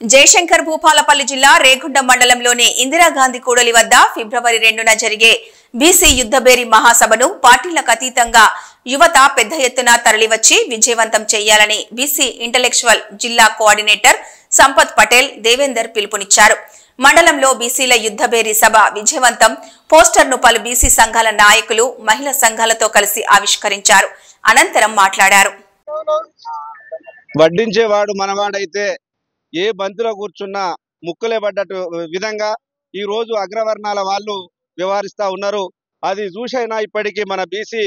జయశంకర్ భూపాలపల్లి జిల్లా రేగుండ మండలంలోని ఇందిరాగాంధీ కూడలి వద్ద ఫిబ్రవరి 2న జరిగే బీసీ యుద్ధబేరి మహాసభను పార్టీలకు అతీతంగా యువత పెద్ద ఎత్తున తరలివచ్చి విజయవంతం చేయాలని బీసీ ఇంటెలెక్చువల్ జిల్లా కోఆర్డినేటర్ సంపత్ పటేల్ దేవేందర్ పిలుపునిచ్చారు. మండలంలో బీసీల యుద్ధబేరి సభ విజయవంతం పోస్టర్ను పలు బీసీ సంఘాల నాయకులు మహిళా సంఘాలతో కలిసి ఆవిష్కరించారు. అనంతరం మాట్లాడారు. వడ్డించేవాడు మనవాడైతే ఏ బంతిలో కూర్చున్నా ముక్కులే పడ్డట్టు విధంగా ఈ రోజు అగ్రవర్ణాల వాళ్ళు వ్యవహరిస్తా ఉన్నారు. అది చూసైనా ఇప్పటికీ మన బీసీ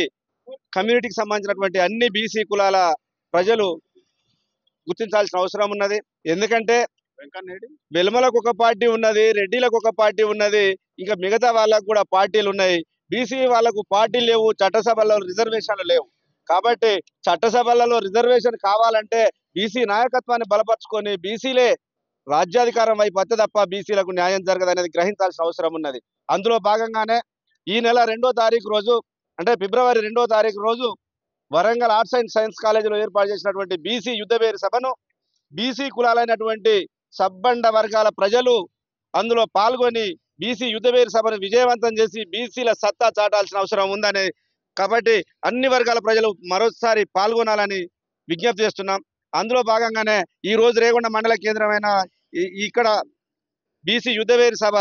కమ్యూనిటీకి సంబంధించినటువంటి అన్ని బీసీ కులాల ప్రజలు గుర్తించాల్సిన అవసరం ఉన్నది. ఎందుకంటే వెల్మలకు ఒక పార్టీ ఉన్నది, రెడ్డిలకు ఒక పార్టీ ఉన్నది, ఇంకా మిగతా వాళ్ళకు కూడా పార్టీలు ఉన్నాయి. బీసీ వాళ్ళకు పార్టీలు లేవు, చట్టసభల్లో రిజర్వేషన్లు లేవు. కాబట్టి చట్టసభలలో రిజర్వేషన్ కావాలంటే బీసీ నాయకత్వాన్ని బలపరుచుకొని బీసీలే రాజ్యాధికారం వైపు వస్తే తప్ప బీసీలకు న్యాయం జరగదనేది గ్రహించాల్సిన అవసరం ఉన్నది. అందులో భాగంగానే ఈ నెల 2వ తారీఖు రోజు అంటే ఫిబ్రవరి 2వ తారీఖు రోజు వరంగల్ ఆర్ట్స్ అండ్ సైన్స్ కాలేజీలో ఏర్పాటు చేసినటువంటి బీసీ యుద్ధబేరి సభను బీసీ కులాలైనటువంటి సబ్బండ వర్గాల ప్రజలు అందులో పాల్గొని బీసీ యుద్ధబేరి సభను విజయవంతం చేసి బీసీల సత్తా చాటాల్సిన అవసరం ఉందని కాబట్టి అన్ని వర్గాల ప్రజలు మరోసారి పాల్గొనాలని విజ్ఞప్తి చేస్తున్నాం. అందులో భాగంగానే ఈ రోజు రేగొండ మండల కేంద్రమైన ఇక్కడ బీసీ యుద్ధబేరి సభ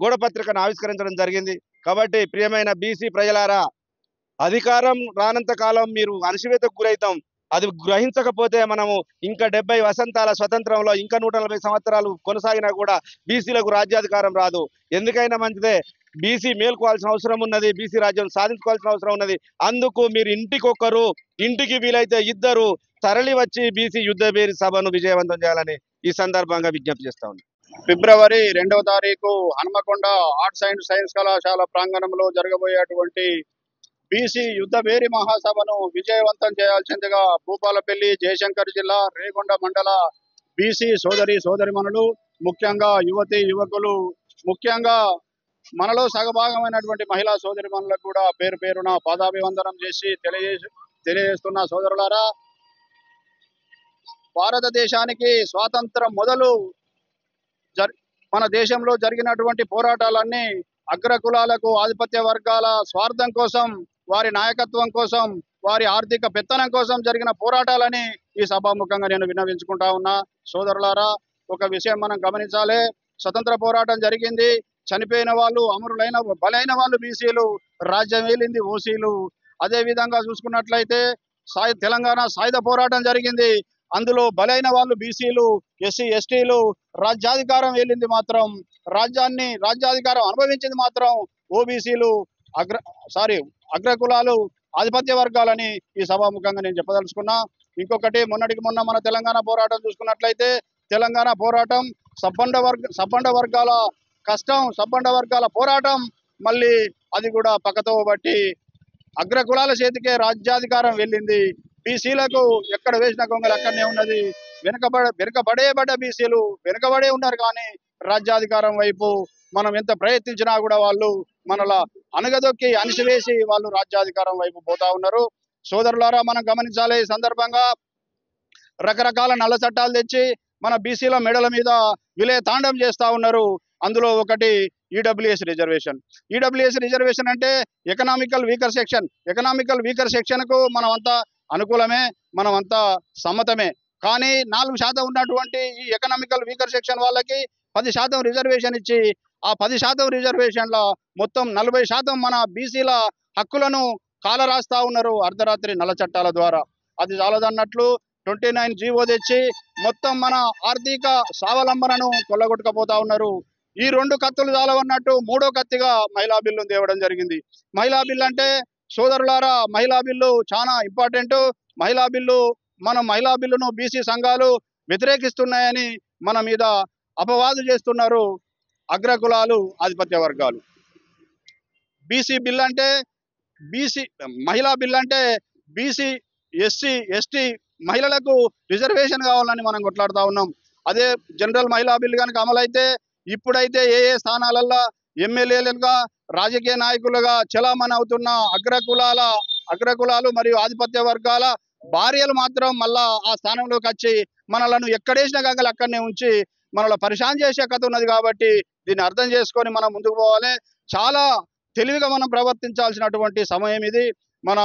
గోడపత్రికను ఆవిష్కరించడం జరిగింది. కాబట్టి ప్రియమైన బీసీ ప్రజలారా, అధికారం రానంత కాలం మీరు అణచివేతకు గురవుతాం. అది గ్రహించకపోతే మనము ఇంకా 70 వసంతాల స్వతంత్రంలో ఇంకా 140 సంవత్సరాలు కొనసాగినా కూడా బీసీలకు రాజ్యాధికారం రాదు. ఎందుకైనా మంచిదే, బీసీ మేల్కోవాల్సిన అవసరం ఉన్నది, బీసీ రాజ్యం సాధించుకోవాల్సిన అవసరం ఉన్నది. అందుకు మీరు ఇంటికొకరు, ఇంటికి వీలైతే ఇద్దరు తరలి వచ్చి బీసీ యుద్ధబేరి సభను విజయవంతం చేయాలని ఈ సందర్భంగా విజ్ఞప్తి చేస్తా ఉన్నాం. ఫిబ్రవరి 2వ తారీఖు హన్మకొండ ఆర్ట్స్ అండ్ సైన్స్ కళాశాల ప్రాంగణంలో జరగబోయేటువంటి బీసీ యుద్ధబేరి మహాసభను విజయవంతం చేయాల్సిందిగా భూపాలపల్లి, జయశంకర్ జిల్లా రేగొండ మండల బీసీ సోదరిమణులు, ముఖ్యంగా యువతి యువకులు, ముఖ్యంగా మనలో సగభాగమైనటువంటి మహిళా సోదరిమణులకు కూడా పేరు పేరున పాదాభివందనం చేసి తెలియజేస్తున్న సోదరులారా, భారతదేశానికి స్వాతంత్రం మొదలు మన దేశంలో జరిగినటువంటి పోరాటాలన్నీ అగ్రకులాలకు, ఆధిపత్య వర్గాల స్వార్థం కోసం, వారి నాయకత్వం కోసం, వారి ఆర్థిక పెత్తనం కోసం జరిగిన పోరాటాలని ఈ సభాముఖంగా నేను విన్నవించుకుంటా ఉన్నా. సోదరులారా, ఒక విషయం మనం గమనించాలి. స్వతంత్ర పోరాటం జరిగింది, చనిపోయిన వాళ్ళు, అమరులైన బలైన వాళ్ళు బీసీలు, రాజ్యం ఏలింది ఓసీలు. అదే విధంగా చూసుకున్నట్లయితే తెలంగాణ సాయుధ పోరాటం జరిగింది, అందులో బలైన వాళ్ళు బీసీలు, ఎస్సీ ఎస్టీలు. రాజ్యాధికారం వెళ్ళింది మాత్రం, రాజ్యాధికారం అనుభవించింది మాత్రం ఓబీసీలు, అగ్రకులాలు, ఆధిపత్య వర్గాలని ఈ సభాముఖంగా నేను చెప్పదలుచుకున్నా. ఇంకొకటి, మొన్నటికి మొన్న మన తెలంగాణ పోరాటం చూసుకున్నట్లయితే తెలంగాణ పోరాటం సబ్బండ వర్గాల కష్టం, సబ్బండ వర్గాల పోరాటం, మళ్ళీ అది కూడా పక్కతో బట్టి అగ్రకులాల చేతికే రాజ్యాధికారం వెళ్ళింది. బీసీలకు ఎక్కడ వేసిన గొంగలు అక్కడనే ఉన్నది. వెనుకబడే బీసీలు వెనుకబడే ఉన్నారు, కానీ రాజ్యాధికారం వైపు మనం ఎంత ప్రయత్నించినా కూడా వాళ్ళు మనలా అణగదొక్కి అణిసివేసి వాళ్ళు రాజ్యాధికారం వైపు పోతా ఉన్నారు. సోదరులారా, మనం గమనించాలి. ఈ సందర్భంగా రకరకాల నల్ల చట్టాలు తెచ్చి మన బీసీల మెడల మీద విలే తాండం చేస్తా ఉన్నారు. అందులో ఒకటి ఈడబ్ల్యూఎస్ రిజర్వేషన్. ఈడబ్ల్యూఎస్ రిజర్వేషన్ అంటే economical weaker section. Economical weaker సెక్షన్కు మనమంతా అనుకూలమే, మనమంతా సమ్మతమే. కానీ 4% ఉన్నటువంటి ఈ ఎకనామికల్ వీకర్ సెక్షన్ వాళ్ళకి 10% రిజర్వేషన్ ఇచ్చి ఆ 10% రిజర్వేషన్ల మొత్తం 40% మన బీసీల హక్కులను కాలరాస్తా ఉన్నారు అర్ధరాత్రి నల్ల చట్టాల ద్వారా. అది చాలదన్నట్లు 29 జీవో తెచ్చి మొత్తం మన ఆర్థిక స్వావలంబనను కొల్లగొట్టుకపోతా ఉన్నారు. ఈ 2 కత్తులు చాలవన్నట్టు 3వ కత్తిగా మహిళా బిల్లును తేవడం జరిగింది. మహిళా బిల్లు అంటే సోదరులారా, మహిళా బిల్లు చాలా ఇంపార్టెంట్. మహిళా బిల్లును బీసీ సంఘాలు వ్యతిరేకిస్తున్నాయని మన మీద అపవాదు చేస్తున్నారు అగ్రకులాలు, ఆధిపత్య వర్గాలు. మహిళా బిల్లు అంటే బీసీ, ఎస్సీ, ఎస్టీ మహిళలకు రిజర్వేషన్ కావాలని మనం కొట్లాడుతూ ఉన్నాం. అదే జనరల్ మహిళా బిల్లు కనుక అమలైతే ఇప్పుడైతే ఏ స్థానాలల్లో ఎమ్మెల్యేలుగా, రాజకీయ నాయకులుగా చలామణి అవుతున్న అగ్రకులాలు మరియు ఆధిపత్య వర్గాల భార్యలు మాత్రం మళ్ళా ఆ స్థానంలోకి వచ్చి మనలను ఎక్కడేసిన గంగలు అక్కడనే ఉంచి మనలో పరిశాన్ చేసే కథ ఉన్నది. కాబట్టి దీన్ని అర్థం చేసుకొని మనం ముందుకు పోవాలి. చాలా తెలివిగా మనం ప్రవర్తించాల్సినటువంటి సమయం ఇది. మన